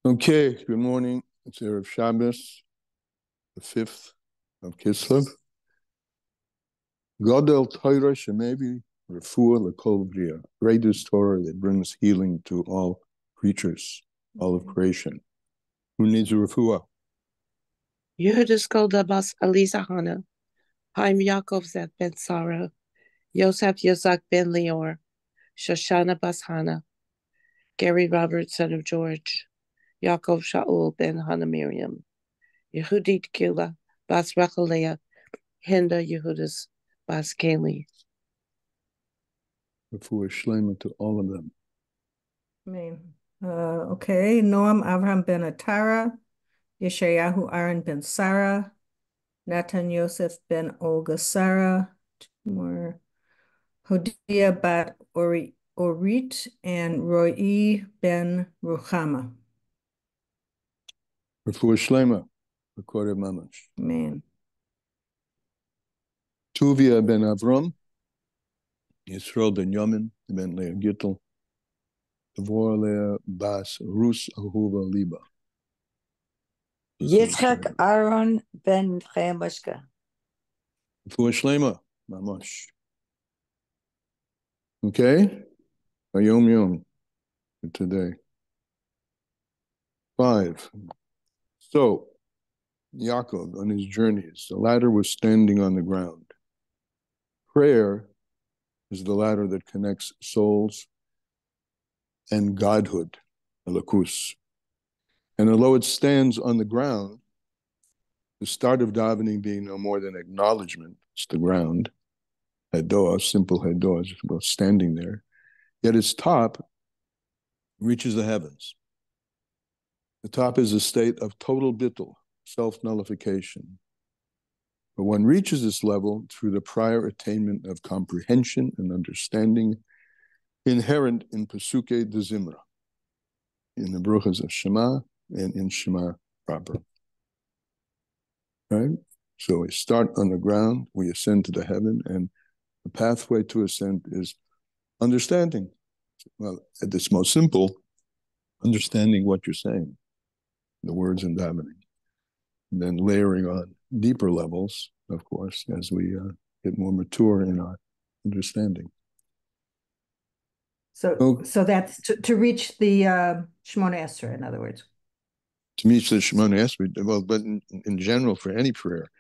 Okay, good morning. It's Erev Shabbos, the 5th of Kislev. Godel Torah shemevi refuah lekol bria. Greatest Torah that brings healing to all creatures, all of creation. Who needs a refuah? Yehudis Golda Bas Aliza Hana, Haim Yaakov Zet Ben Sarah, Yosef Yozak Ben Leor, Shoshana Bas Hana, Gary Robert, son of George, Yaakov Shaul Ben Hana Miriam, Yehudit Kila Bas Rachalea, Hinda Yehudis Bas Kali. Refuah shlema to all of them. Amen. Okay, Noam Avraham ben Atara, Yeshayahu Aaron ben Sarah, Natan Yosef ben Olga Sarah, two more, Hodiah bat Orit, and Roi ben Ruchama. Refuah shlema, recorded mamash. Amen. Tuvia ben Avram, Yisrael ben Yamin ben Leah Gittel, Devorah Bas Rus Ahuva Liba. Yitzchak Aaron ben Chayamashka. Refuah shlema, mamash. Okay? Yom Yom today. 5. So, Yaakov on his journeys, the ladder was standing on the ground. Prayer is the ladder that connects souls and godhood, alakus. And although it stands on the ground, the start of davening being no more than acknowledgement, it's the ground, hedoah, simple hedoah, just about standing there, yet its top reaches the heavens. The top is a state of total bittul, self-nullification. But one reaches this level through the prior attainment of comprehension and understanding inherent in Pesuke de Zimra, in the bruchas of Shema and in Shema proper. Right? So we start on the ground, we ascend to the heaven, and the pathway to ascent is understanding. Well, at its most simple, understanding what you're saying, the words in davening. And then layering on deeper levels, of course, as we get more mature in our understanding. So that's to reach the Shemona Esrei, in other words. To reach the Shemona Esrei, well, but in general, for any prayer,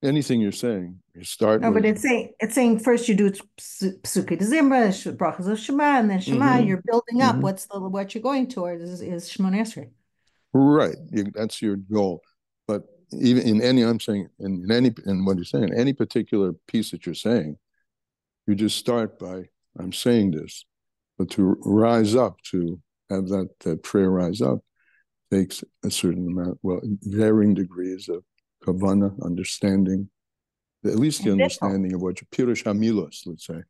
anything you're saying, you start. No, but it's saying first you do Psuke de Zimra, brachas of Shema, and then Shema. You're building up. What you're going towards is Shemona Esrei. Right, that's your goal. But even in any, I'm saying, in what you're saying, any particular piece that you're saying, you just start by, I'm saying this. But to rise up, to have that prayer rise up, takes a certain amount, well, varying degrees of kavana, understanding, at least the understanding of what your pirush hamilos, let's say.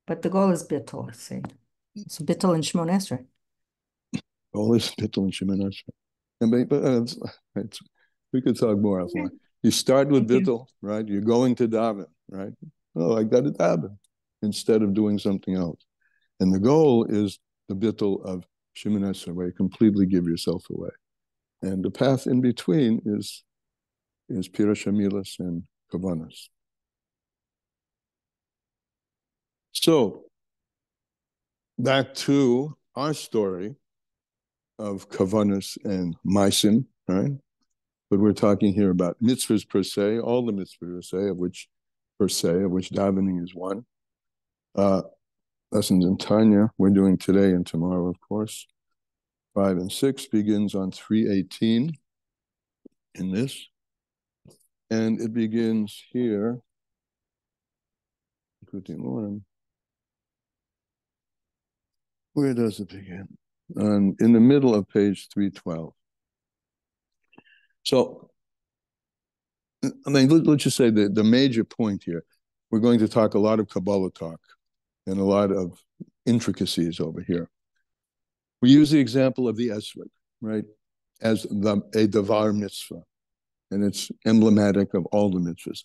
But the goal is bittul, let's say. So bittul and Shemona Esrei. All is bittul and Shemona Esrei. But we could talk more offline. You start with bittul, right? You're going to daven, right? Oh, I got to daven, instead of doing something else. And the goal is the bittul of Shemona Esrei, where you completely give yourself away. And the path in between is pirush hamilos and kavanas. So, back to our story of kavanas and maisim, right? But we're talking here about mitzvahs per se, all the mitzvahs per se, of which davening is one. Lessons in Tanya, we're doing today and tomorrow, of course. 5 and 6 begins on 318 in this. And it begins here. Where does it begin? In the middle of page 312. So, I mean, let's just say the major point here, we're going to talk a lot of Kabbalah talk and a lot of intricacies over here. We use the example of the esrog, right, as a davar mitzvah, and it's emblematic of all the mitzvahs.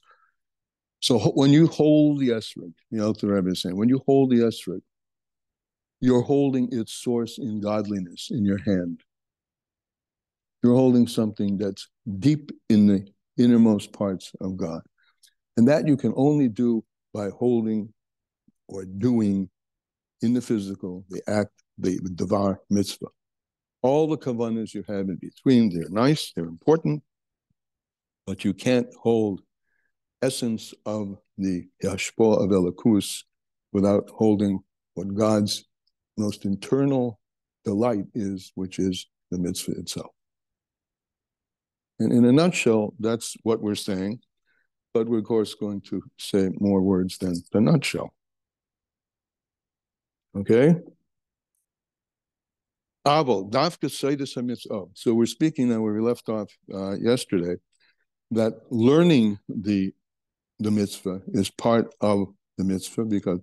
So when you hold the esrog, the Alter Rebbe is saying, when you hold the esrog, you're holding its source in godliness in your hand. You're holding something that's deep in the innermost parts of God. And that you can only do by holding or doing in the physical, the act, the Davar mitzvah. All the kavanas you have in between, they're nice, they're important, but you can't hold essence of the Yashpo of Elikus without holding what God's most internal delight is, which is the mitzvah itself. And in a nutshell, that's what we're saying, but we're of course going to say more words than the nutshell. Okay? Aval, dafka seidus hamitzvah. So we're speaking now where we left off yesterday, that learning the mitzvah is part of the mitzvah, because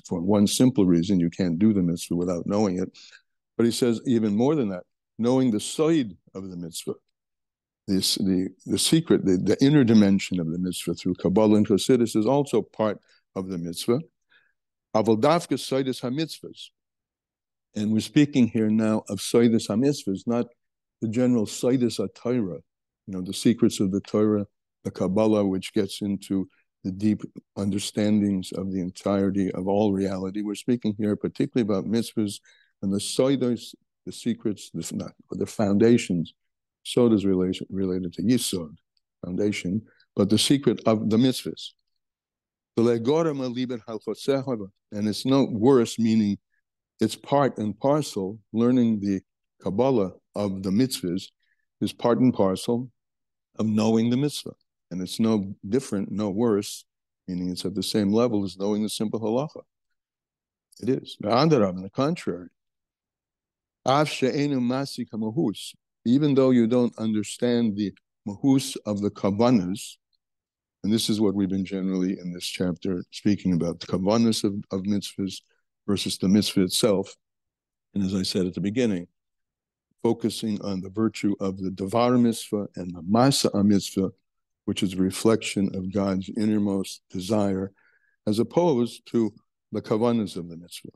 for one simple reason, you can't do the mitzvah without knowing it. But he says even more than that, knowing the side of the mitzvah, the secret, the inner dimension of the mitzvah through Kabbalah and Chassidus is also part of the mitzvah. Aval dafka seidus hamitzvahs. And we're speaking here now of seidus hamitzvahs, not the general seidus ha-Torah, the secrets of the Torah, the Kabbalah, which gets into the deep understandings of the entirety of all reality. We're speaking here particularly about mitzvahs and the sodas, the secrets, the foundations. Soda is related to Yisod, foundation, but the secret of the mitzvahs. And it's no worse, meaning it's part and parcel. Learning the Kabbalah of the mitzvahs is part and parcel of knowing the mitzvah. And it's no different, no worse, meaning it's at the same level as knowing the simple halacha. It is. On the contrary, even though you don't understand the mahus of the kavanas, and this is what we've been generally in this chapter speaking about, the kavanas of mitzvahs versus the mitzvah itself. And as I said at the beginning, focusing on the virtue of the Davar mitzvah and the Masa mitzvah, which is a reflection of God's innermost desire, as opposed to the kavanas of the mitzvah.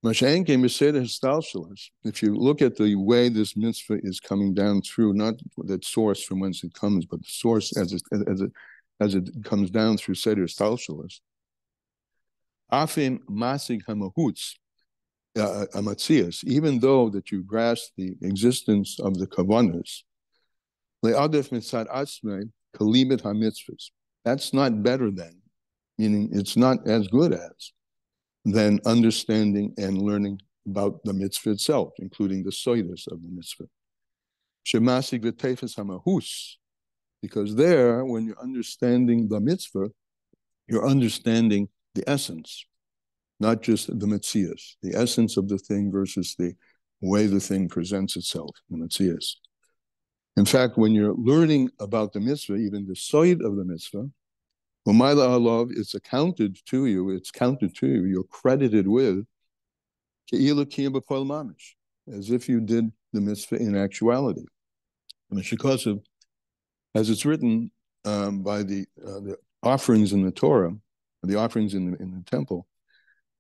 If you look at the way this mitzvah is coming down through, not that source from whence it comes, but the source as it comes down through Seder Stalshalas, Afim Masig Hamahutz, Amatzias, even though that you grasp the existence of the kavanas, Le'adef mitzad asmei kalibet hamitzvahs. That's not better than, meaning it's not as good as, than understanding and learning about the mitzvah itself, including the soidas of the mitzvah. Shemasig v'tefes hamahus, because there, when you're understanding the mitzvah, you're understanding the essence, not just the mitzias, the essence of the thing versus the way the thing presents itself, the mitzias. In fact, when you're learning about the mitzvah, even the side of the mitzvah, it's accounted to you, you're credited with, as if you did the mitzvah in actuality. As it's written by the offerings in the Torah, the offerings in the temple,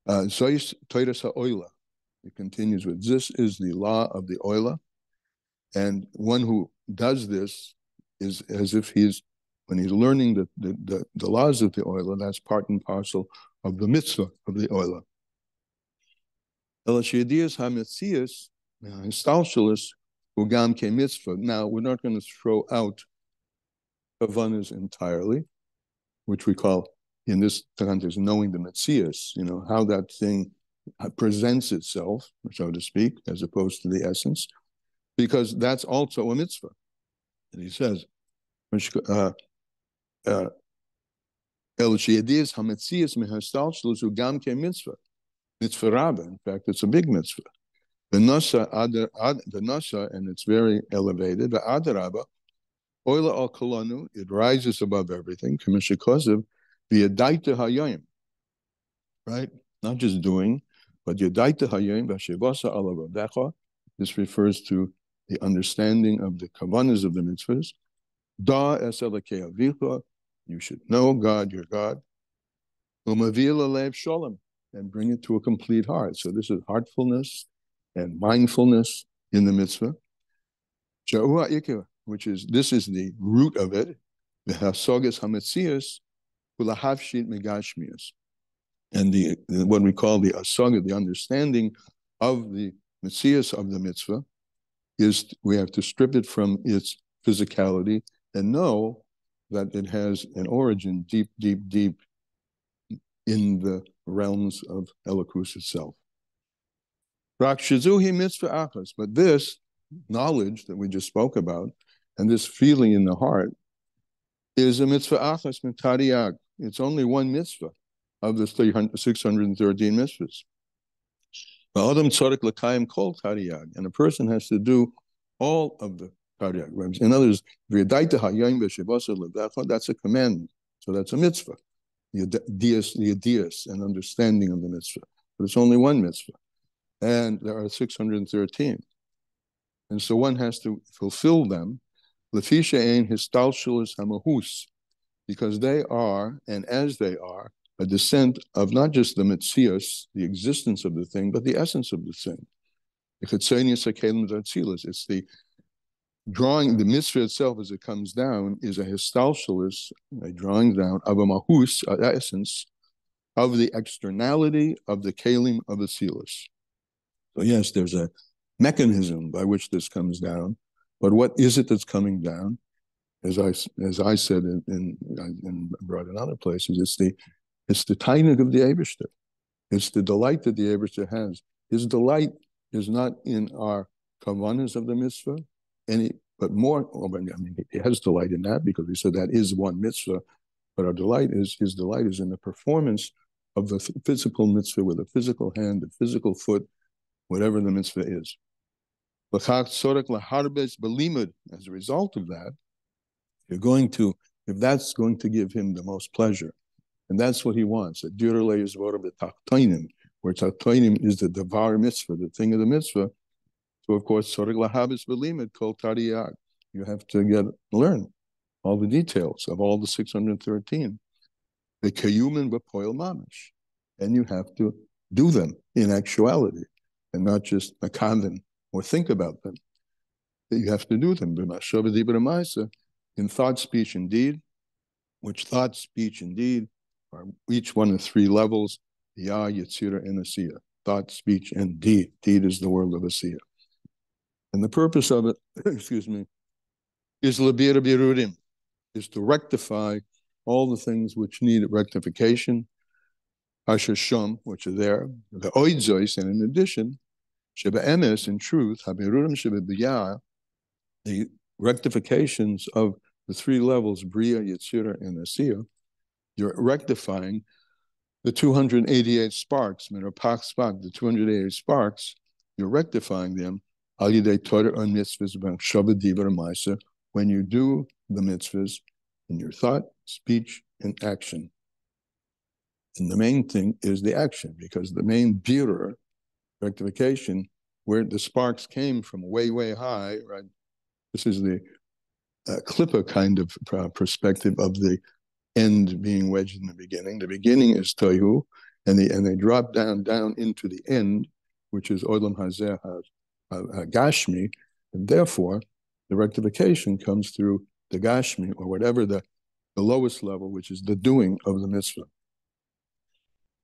it continues with, this is the law of the oila, and one who does this is as if when he's learning the laws of the oila, that's part and parcel of the mitzvah of the oila. Now, we're not going to throw out kavanas entirely, which we call, in this context, knowing the mitzias, how that thing presents itself, so to speak, as opposed to the essence, because that's also a mitzvah. And he says, in fact, it's a big mitzvah. The nasa, and it's very elevated. The adarabba, oila al kolanu, it rises above everything. Right? Not just doing, but yadaita hayim v'shevasa alavadecha. This refers to the understanding of the kavanas of the mitzvahs. Da es elokei avicha, you should know God, your God. Umavil alev shalom, and bring it to a complete heart. So this is heartfulness and mindfulness in the mitzvah. Which is, this is the root of it. And the what we call the asaga, the understanding of the metzias of the mitzvah, is we have to strip it from its physicality and know that it has an origin deep, deep, deep in the realms of Elokus itself. But this knowledge that we just spoke about, and this feeling in the heart, is a mitzvah achas mitariag. It's only one mitzvah of the 613 mitzvahs. And a person has to do all of the tariag. In other words, that's a commandment. So that's a mitzvah. The ideas and understanding of the mitzvah. But it's only one mitzvah. And there are 613. And so one has to fulfill them. Lefisha ein histalshulis hamahus, because they are, and as they are, a descent of not just the mitzias, the existence of the thing, but the essence of the thing. It's the drawing, the mitzvah itself as it comes down is a histalshulis, a drawing down of a mahus, an essence of the externality of the kelim of the tzilas. So yes, there's a mechanism by which this comes down, but what is it that's coming down? As I said and brought in other places, it's the tainig of the Eibishter. It's the delight that the Eibishter has. His delight is not in our kavanas of the mitzvah, but more. I mean, he has delight in that because we said that is one mitzvah. But his delight is in the performance of the physical mitzvah with a physical hand, a physical foot, whatever the mitzvah is. As a result of that, if that's going to give him the most pleasure, and that's what he wants, where tachtoinim is the davar mitzvah, the thing of the mitzvah. So of course, you have to learn all the details of all the 613. The kayumin b'poil mamish, and you have to do them in actuality, and not just makaven or think about them. That you have to do them in thought, speech, and deed, which thought, speech, and deed are each one of three levels: Yah, Yetzirah, and Asiyah. Thought, speech, and deed. Deed is the world of Asiyah. And the purpose of it, is labir birudim, is to rectify all the things which need rectification, hashasham, which are there, the oidzois, and in addition, sheba emes, in truth, habirudim sheba biyah, the rectifications of the three levels, Bria, Yetzirah, and Asiyah. You're rectifying the 288 sparks, the 288 sparks, you're rectifying them when you do the mitzvahs in your thought, speech, and action. And the main thing is the action, because the main birur, rectification, where the sparks came from way, way high, right? This is the klippa kind of perspective of the end being wedged in the beginning. The beginning is tohu, and they drop down into the end, which is olam hazeh gashmi, and therefore the rectification comes through the gashmi, or whatever the lowest level, which is the doing of the mitzvah.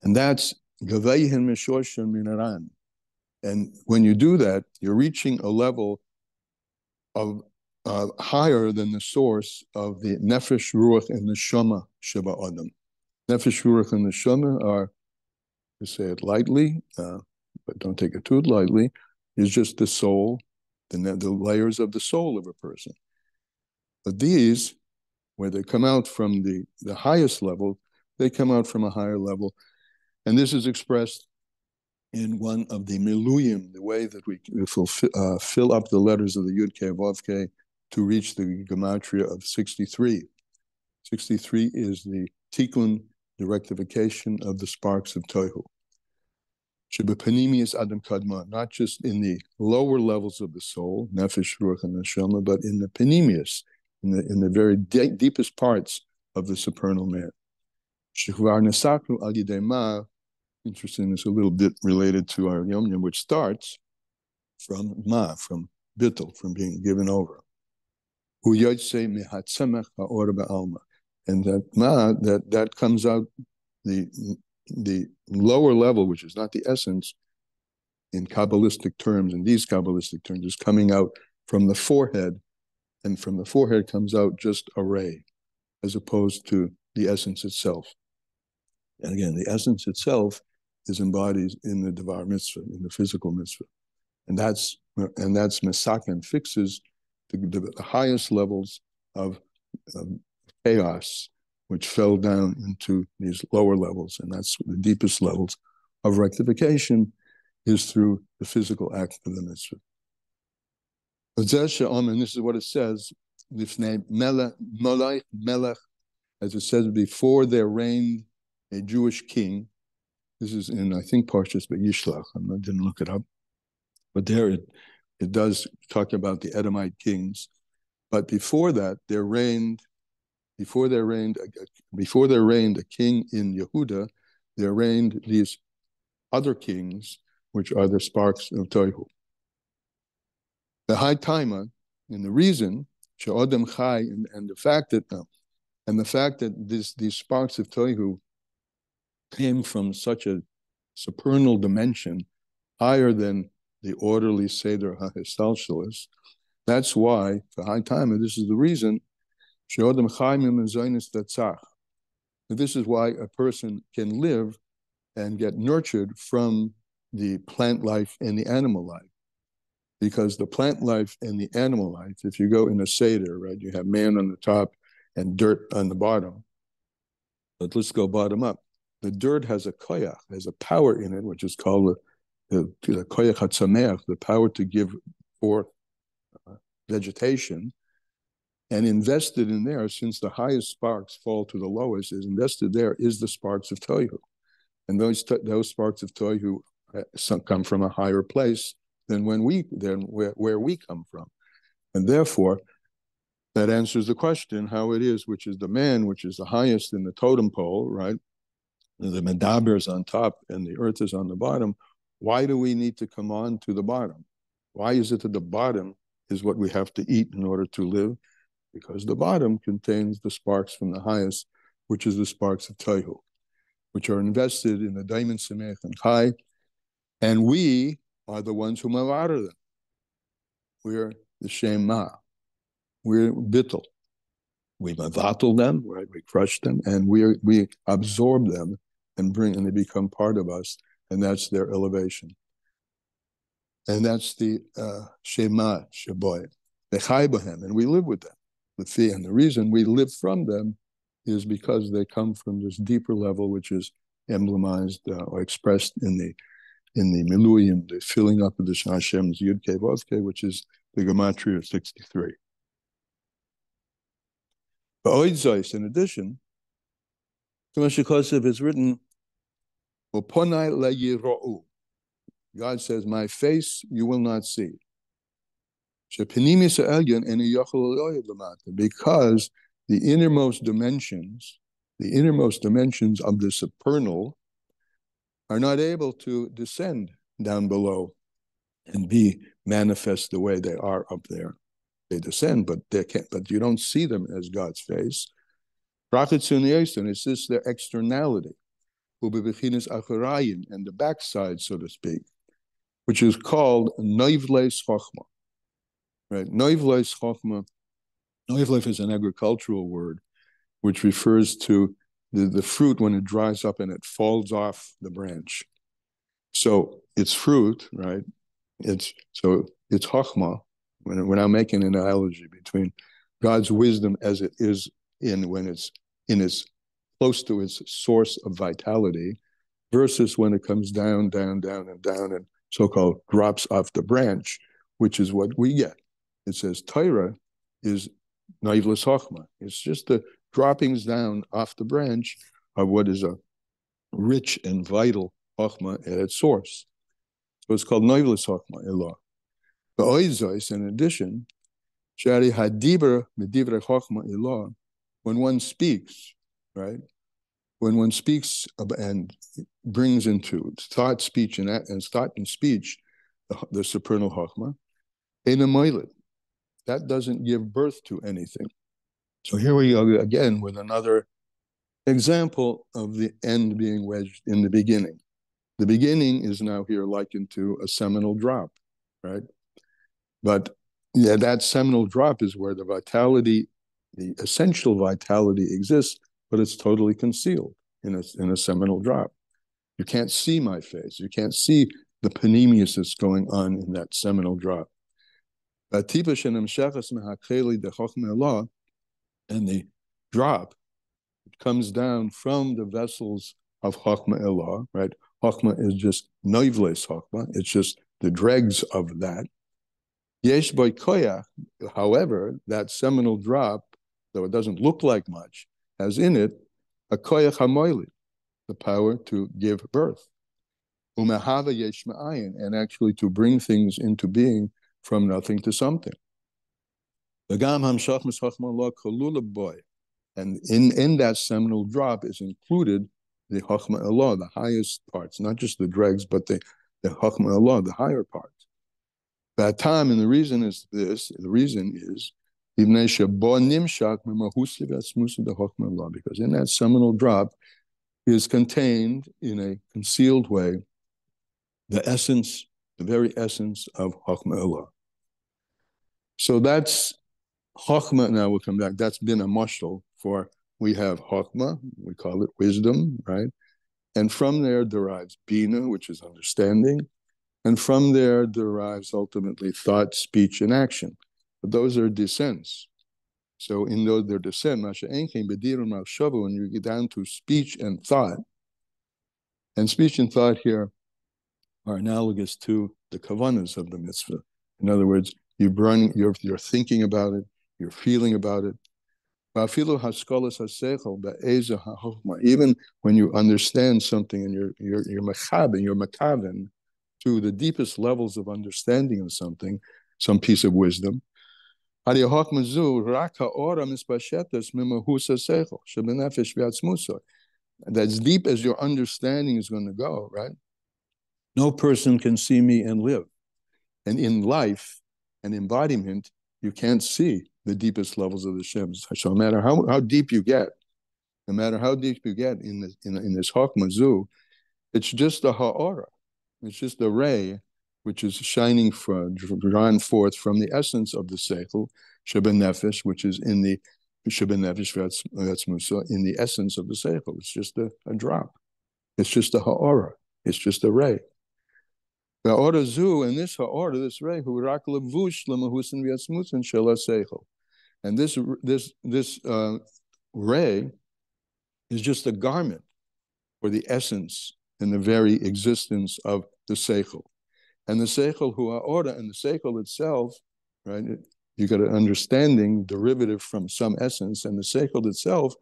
And that's gavayhin mishoshan minaran. And when you do that, you're reaching a level of higher than the source of the nefesh, ruach, and neshama sheba adam. Nefesh, ruach, and neshama are, to say it lightly, but don't take it too lightly, is just the soul, the layers of the soul of a person. But these, where they come out from the highest level, they come out from a higher level. And this is expressed in one of the miluyim, the way that we fill up the letters of the Yud Kei Vav Kei to reach the gematria of 63. 63 is the tikkun, the rectification of the sparks of tohu. Shebepanimius adam kadma, not just in the lower levels of the soul, nefesh, ruach, and neshama, but in the panimius, in the very deepest parts of the supernal man. Shekvar nesaknu al yidei ma, Interesting, it's a little bit related to our Yom Yom, which starts from from bittul, from being given over. And that that comes out, the lower level, which is not the essence in Kabbalistic terms, in these Kabbalistic terms, is coming out from the forehead, and from the forehead comes out just a ray, as opposed to the essence itself. And again, the essence itself is embodied in the Devar mitzvah, in the physical mitzvah. And that's Mesaken, fixes the highest levels of chaos, which fell down into these lower levels. And that's the deepest levels of rectification, is through the physical act of the mitzvah. And this is what it says, as it says, before there reigned a Jewish king. This is in, I think, Parshas Vayishlach. I didn't look it up, but there it does talk about the Edomite kings. But before that, before there reigned a king in Yehuda, there reigned these other kings, which are the sparks of Tohu. The high Taima, and the reason, She'odem Chai, and the fact that these sparks of Tohu came from such a supernal dimension, higher than the orderly Seder HaHistalshalis. That's why, for high time, and this is the reason, this is why a person can live and get nurtured from the plant life and the animal life. Because the plant life and the animal life, if you go in a Seder, right, you have man on the top and dirt on the bottom. But let's go bottom up. The dirt has a koyach, has a power in it, which is called the koyach hatzameach, the power to give forth vegetation. And invested in there, since the highest sparks fall to the lowest, is invested there is the sparks of Tohu. And those sparks of Tohu come from a higher place than where we come from. And therefore, that answers the question how it is, which is the man, which is the highest in the totem pole, right? The medaber is on top and the earth is on the bottom. Why do we need to come on to the bottom? Why is it that the bottom is what we have to eat in order to live? Because the bottom contains the sparks from the highest, which is the sparks of Tohu, which are invested in the Daimon Semech and Chai, and we are the ones who mavar them. We're the Shema. We're bittul. We mavatal them, right? We crush them, and we absorb them and they become part of us, and that's their elevation. And that's the Shema Shaboy. They chai b'hem, and we live with them. And the reason we live from them is because they come from this deeper level, which is emblemized or expressed in the Miluyim, the filling up of the Hashem's Yud Kei Vav Kei, which is the Gematria of 63. But Oidzais, in addition, Kamman Kislev is written, God says, my face you will not see. Because the innermost dimensions of the supernal are not able to descend down below and be manifest the way they are up there. They descend, but they can't. But you don't see them as God's face. It's just their externality, and the backside, so to speak, which is called noivles chochma. Right, noivles chochma. Noivles is an agricultural word, which refers to the fruit when it dries up and it falls off the branch. So it's fruit, right? It's chochma. We're now making an analogy between God's wisdom as it is when it's close to its source of vitality, versus when it comes down, and so-called drops off the branch, which is what we get. It says Torah is naivlis chochma. It's just the droppings down off the branch of what is a rich and vital chochma at its source. So it's called naivlis chochma, Elah. But oizos, in addition, shari hadibra medivra chochma Elah, when one speaks, right? when one speaks and brings into thought, speech, and thought and speech the supernal Chokhmah, in a moilid, that doesn't give birth to anything. So here we go again with another example of the end being wedged in the beginning. The beginning is now here likened to a seminal drop, right? But yeah, that seminal drop is where the vitality, the essential vitality exists, but it's totally concealed in a seminal drop. You can't see my face. You can't see the panemius that's going on in that seminal drop. And the drop comes down from the vessels of Chokhmah Elah, right? Chokhmah is just noivles Chokhmah. It's just the dregs of that. Yesh boy koyach, however, that seminal drop, though it doesn't look like much, has in it a koyach hamoili, the power to give birth. Umehava yesh ma'ayin, and actually to bring things into being from nothing to something. V'gam hamshach mischokhmah lo kolula boy. And in that seminal drop is included the Chokhmah Elah, the highest parts, not just the dregs, but the Chokhmah Elah, the higher parts. That time, and the reason is this, because in that seminal drop is contained in a concealed way the essence, the very essence of Chokhmah Elah. So that's Chokhmah. Now we'll come back. That's been a mashal for, we have Chokhmah, we call it wisdom, right? And from there derives Bina, which is understanding. And from there derives ultimately thought, speech, and action. But those are descents. So in those, their descent, when you get down to speech and thought, and speech and thought here are analogous to the kavanas of the mitzvah. In other words, you're thinking about it, you're feeling about it. Even when you understand something and you're makaven to the deepest levels of understanding of something, some piece of wisdom, that's deep as your understanding is going to go, right? No person can see me and live. And in life and embodiment, you can't see the deepest levels of the Shem. So no matter how deep you get, no matter how deep you get in this Chokhmah Zu, it's just a ha'ara. It's just a ray which is shining drawn forth from the essence of the seichel, sheben nefesh, which is in the sheben nefesh v'atzmusa, in the essence of the seichel. It's just a drop. It's just a ha'ara. It's just a ray. The order zu, and this ha'ara, this ray, hu rak levush lemahusin v'atzmusin shela seichel. And this ray is just a garment for the essence and the very existence of the seichel. And the seichel hu ha'ora, and the seichel itself, right? You got an understanding derivative from some essence, and the seichel itself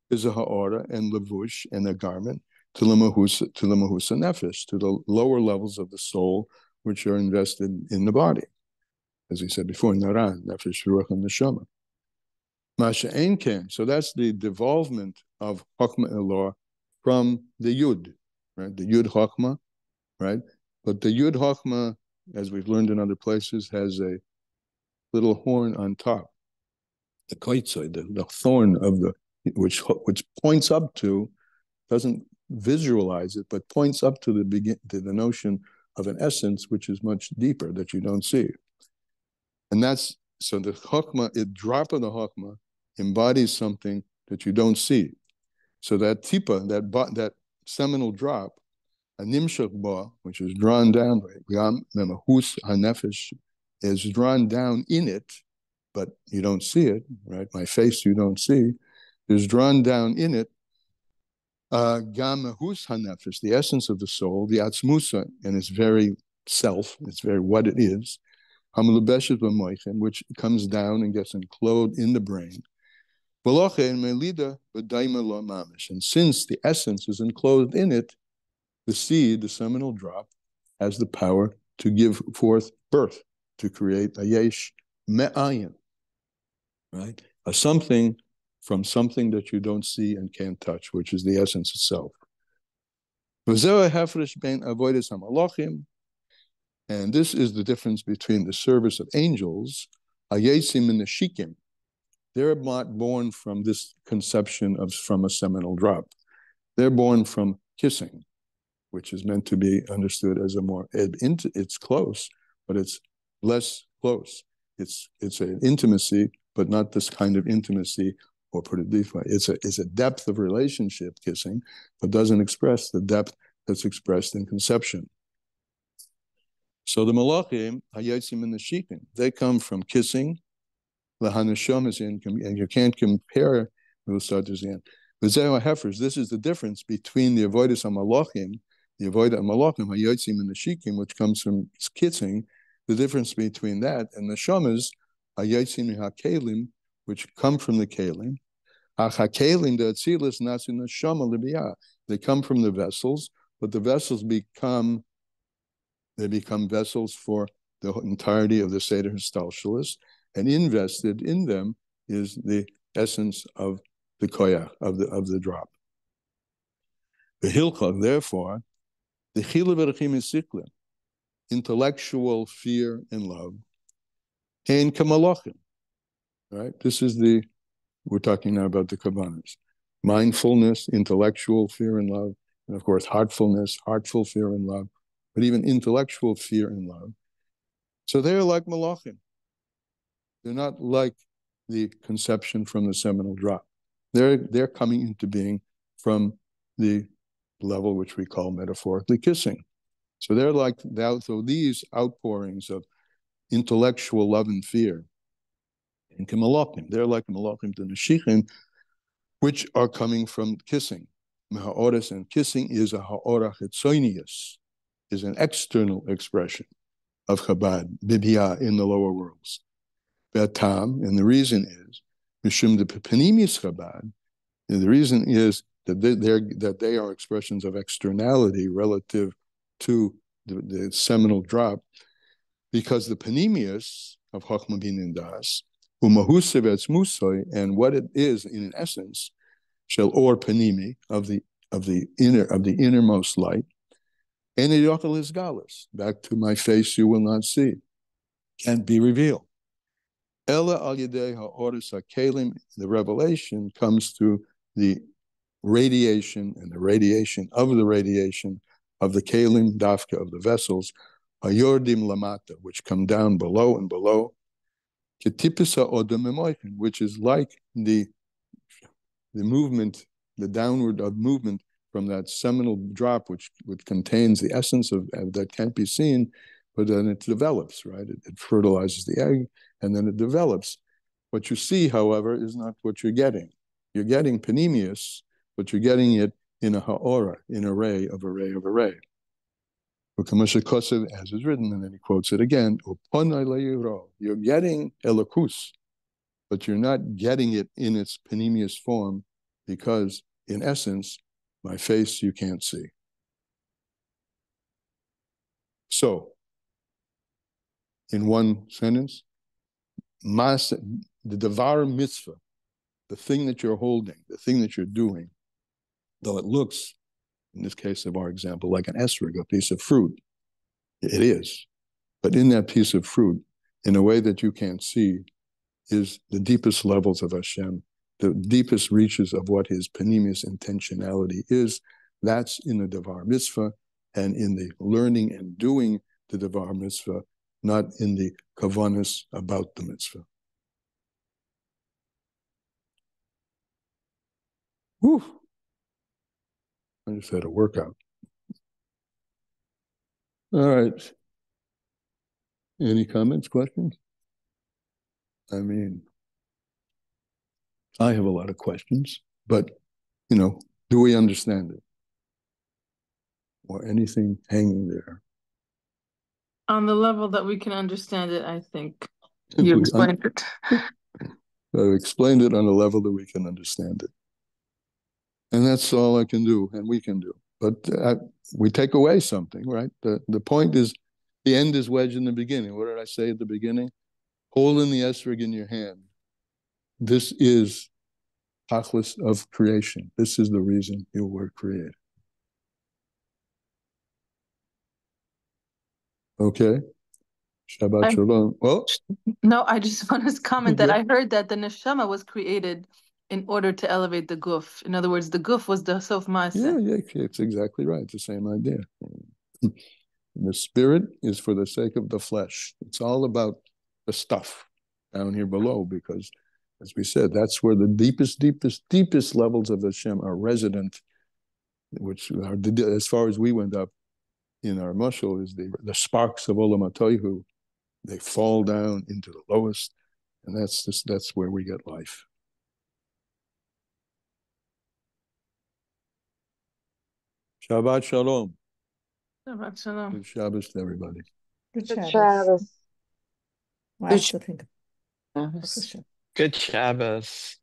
is a ha'ora and levush and a garment to lemahusa nefesh, to the lower levels of the soul, which are invested in the body, as we said before, naran, nefesh, ruach, and neshama. Masha ein ken. So that's the devolvement of Chokhmah Elah from the Yud, right? The Yud Chokhmah, right? But the Yud Chokhmah, as we've learned in other places, has a little horn on top, the koitzai, the thorn of the, which points up to, doesn't visualize it, but points up to the notion of an essence which is much deeper that you don't see. And that's, so the Chokhmah, the drop of the Chokhmah embodies something that you don't see. So that tipa, that seminal drop, a nimshach ba, which is drawn down, memahus hanefesh, is drawn down in it, but you don't see it, right? My face you don't see, is drawn down in it. Gamahus hanefesh, the essence of the soul, the atzmusa, and its very self, its very what it is, hamelubeshet b'moichem, which comes down and gets enclosed in the brain. And since the essence is enclosed in it, the seed, the seminal drop, has the power to give forth birth, to create a yesh me'ayin, right? A something from something that you don't see and can't touch, which is the essence itself. And this is the difference between the service of angels, Hayesim and the Shikim. They're not born from this conception of from a seminal drop. They're born from kissing, which is meant to be understood as a more, it's close, but it's less close. It's an intimacy, but not this kind of intimacy, or put it this way, it's a depth of relationship, kissing, but doesn't express the depth that's expressed in conception. So the Malachim, Hayetzim and the Shikim, they come from kissing, the Hanashamas, and you can't compare, we'll start this again. V'zeu HaHefers, this is the difference between the Avodas HaMalachim, the Avodah HaMalachim, Hayetzim and the Shikim, which comes from kissing, the difference between that and the Shamas, Hayetzim and HaKelim, which come from the Kelim. HaKelim, the Atzilis, Nasin Neshama Libiyah. They come from the vessels, but the vessels become vessels for the entirety of the Seder Histalshalis, and invested in them is the essence of the koyach, of the drop. The hilchah, therefore, the chila v'rachim is sikla, intellectual fear and love, and kamalachim, right? This is we're talking now about the kavanas. Mindfulness, intellectual fear and love, and of course, heartfulness, heartful fear and love, but even intellectual fear and love. So they're like malachim. They're not like the conception from the seminal drop. They're coming into being from the level which we call metaphorically kissing. So they're like that. So these outpourings of intellectual love and fear in Malachim, they're like Malachim to Neshichim, which are coming from kissing. Ha'oras, and kissing is a ha'ora chitzonius, is an external expression of Chabad, Bibiyah, in the lower worlds. Be'atam, and the reason is, Mishum de Penimis Chabad, and the reason is that they are expressions of externality relative to the seminal drop, because the Penimius of Chochmah Bin and Das, Umahusev Etzmusoi, and what it is in essence, Shel Or Penimi, of the innermost light, and the Yochel is Galus, back to my face you will not see, can't be revealed. Ella al yedei ha'oris ha'kelim, the revelation comes through the radiation and the radiation of the kelim, dafka, of the vessels, hayordim lamata, which come down below and below, ketipisa odom emoichin, which is like the movement, the downward of movement from that seminal drop, which contains the essence of that can't be seen, but then it develops, right? It fertilizes the egg, and then it develops. What you see, however, is not what you're getting. You're getting Penimius, but you're getting it in a ha'ora, in array of array of array. As is written, and then he quotes it again, you're getting Elokus, but you're not getting it in its Penimius form, because, in essence, my face you can't see. So, in one sentence, the Devar mitzvah, the thing that you're holding, the thing that you're doing, though it looks, in this case of our example, like an esrog, a piece of fruit, it is. But in that piece of fruit, in a way that you can't see, is the deepest levels of Hashem, the deepest reaches of what his penimius intentionality is. That's in the Devar mitzvah, and in the learning and doing the Devar mitzvah, not in the kavanas about the mitzvah. Whew. I just had a workout. All right. Any comments, questions? I mean, I have a lot of questions, but, do we understand it? Or anything hanging there? On the level that we can understand it, I think you explained it. I've explained it on a level that we can understand it. And that's all I can do, and we can do. But we take away something, right? The point is, the end is wedged in the beginning. What did I say at the beginning? Holding the esrog in your hand. This is tachlis of creation. This is the reason you were created. Okay? Shabbat shalom. Well, no, I just want to comment that I heard that the neshama was created in order to elevate the guf. In other words, the guf was the sof ma'aseh. Yeah, it's exactly right. It's the same idea. The spirit is for the sake of the flesh. It's all about the stuff down here below, because, as we said, that's where the deepest levels of Hashem are resident, which are, as far as we went up in our mushal, is the sparks of Olam HaTohu. They fall down into the lowest, and that's where we get life. Shabbat shalom. Shabbat shalom. Good Shabbos to everybody. Good Good Shabbos. Shabbos. Lots to think about. Shabbos. Good Shabbos.